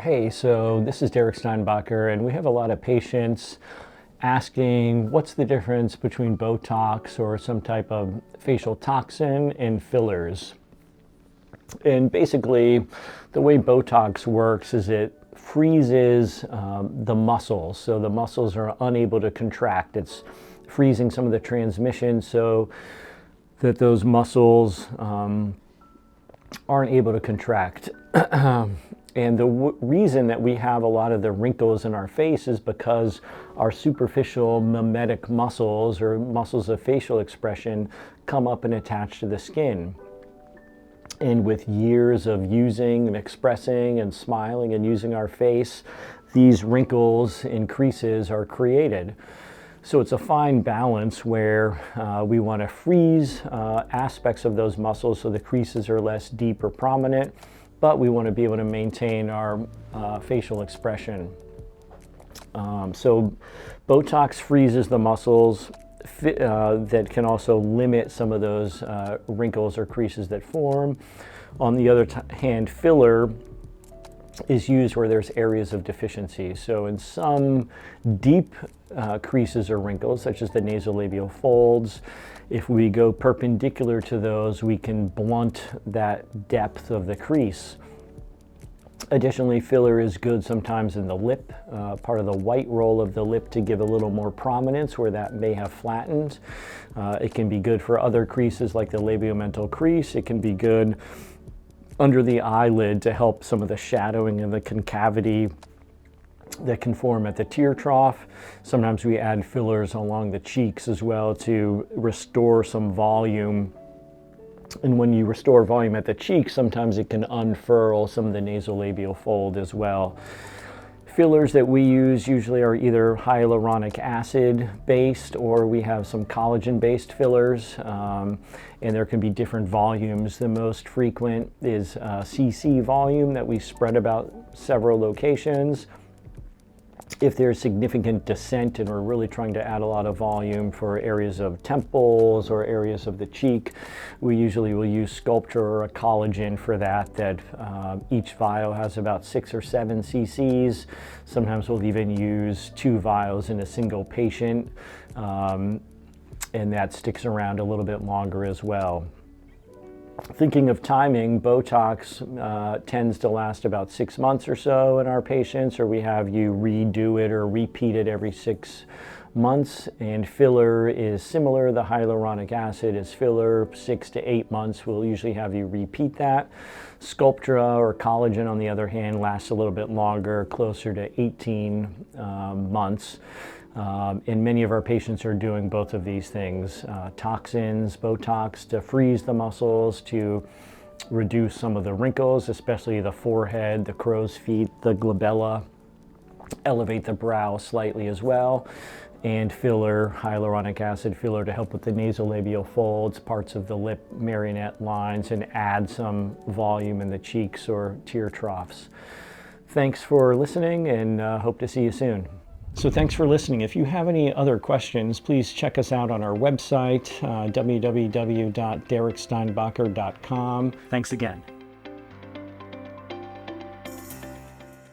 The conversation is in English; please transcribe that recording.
Hey, so this is Derek Steinbacher, and we have a lot of patients asking what's the difference between Botox or some type of facial toxin and fillers. And basically, the way Botox works is it freezes the muscles, so the muscles are unable to contract. It's freezing some of the transmission so that those muscles aren't able to contract. And the reason that we have a lot of the wrinkles in our face is because our superficial mimetic muscles, or muscles of facial expression, come up and attach to the skin. And with years of using and expressing and smiling and using our face, these wrinkles and creases are created. So it's a fine balance where we want to freeze aspects of those muscles so the creases are less deep or prominent, but we want to be able to maintain our facial expression. So Botox freezes the muscles that can also limit some of those wrinkles or creases that form. On the other hand, filler is used where there's areas of deficiency. So in some deep creases or wrinkles, such as the nasolabial folds, if we go perpendicular to those, we can blunt that depth of the crease. Additionally, filler is good sometimes in the lip, part of the white roll of the lip, to give a little more prominence where that may have flattened. It can be good for other creases like the labiomental crease. It can be good under the eyelid to help some of the shadowing and the concavity that can form at the tear trough. Sometimes we add fillers along the cheeks as well to restore some volume. And when you restore volume at the cheek, sometimes it can unfurl some of the nasolabial fold as well. Fillers that we use usually are either hyaluronic acid based, or we have some collagen-based fillers, and there can be different volumes. The most frequent is cc volume that we spread about several locations. If there's significant descent and we're really trying to add a lot of volume for areas of temples or areas of the cheek, we usually will use Sculptra or a collagen for that, each vial has about 6 or 7 cc's. Sometimes we'll even use 2 vials in a single patient, and that sticks around a little bit longer as well. Thinking of timing, Botox tends to last about 6 months or so in our patients, or we have you redo it or repeat it every 6 months. And filler is similar. The hyaluronic acid is filler, 6 to 8 months. We'll usually have you repeat that. Sculptra or collagen, on the other hand, lasts a little bit longer, closer to 18 months. And many of our patients are doing both of these things. Toxins, Botox to freeze the muscles, to reduce some of the wrinkles, especially the forehead, the crow's feet, the glabella, elevate the brow slightly as well. And filler, hyaluronic acid filler, to help with the nasolabial folds, parts of the lip, marionette lines, and add some volume in the cheeks or tear troughs. Thanks for listening, and hope to see you soon. So thanks for listening. If you have any other questions, please check us out on our website, www.dereksteinbacher.com. Thanks again.